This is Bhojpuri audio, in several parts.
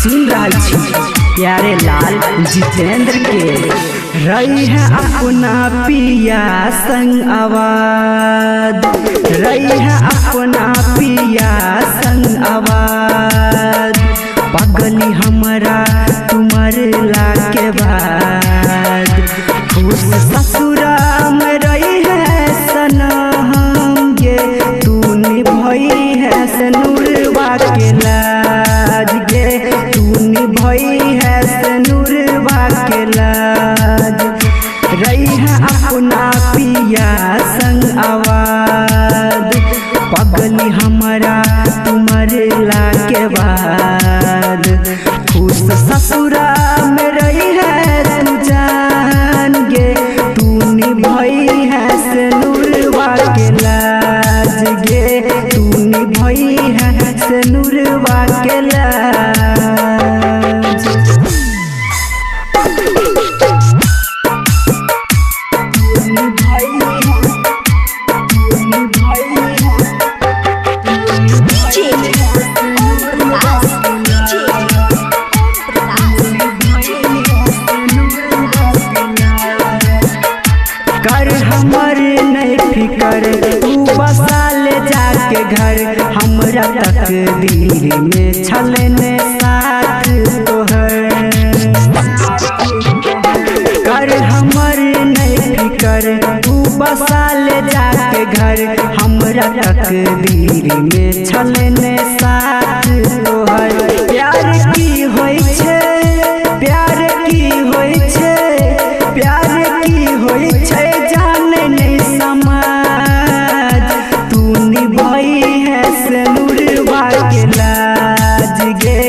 सुन रहल छी प्यारे लाल जितेंद्र के रही है अपना पिया संग आवाज, रही है अपना पिया संग आवाज। पगली हमरा तुमर लाके बाद खुश ससुरा में रही है सनम गे, तू निभई है सनुरवा के लाज गे, तू निभई है सनुरवा के लाज। रही है अपना पिया संग आवाज, पगली हमरा तुमर लाके बाद खुश ससुरा में रही है तू जान गे, तू निभई है सनुरवा के लाज गे, तू निभई है सनुरवा के लाज। कर हमर नहीं फिकर तू बसा ले जाके घर, हमरा तकदीर में छलने साथ तोहर। कर हमर नहीं फिकर तू बसा ले जाके घर, हमरा तकदीर में छलने साथ तोहर। प्यार की होय छे, प्यार की होय छे, प्यार की होय छे जाने नहीं समाज, तू निभई है सनुरवा के लाज गे,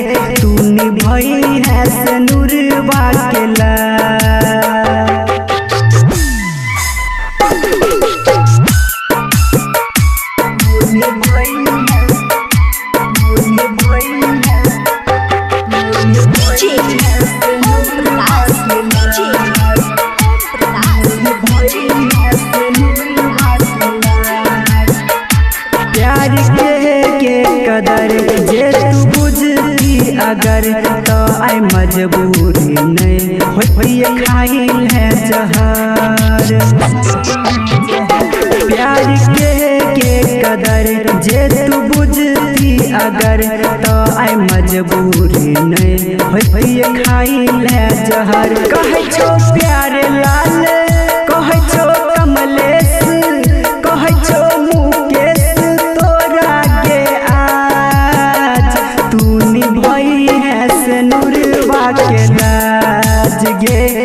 तू निभई है सनुरवा के लाज। प्यार के कदर जे तू बुझती अगर, तो आई मजबूरी नहीं होती खाइल है जहर। प्यार के कदर जे तू बुझती अगर, तो आई मजबूरी नहीं होती खाइल है जहर। कहे छो प्यारे लाल, कहे छो कमलेश, कहे छो मुकेश तोरा के आज, तू निभई है सनुरवा के लाज गे,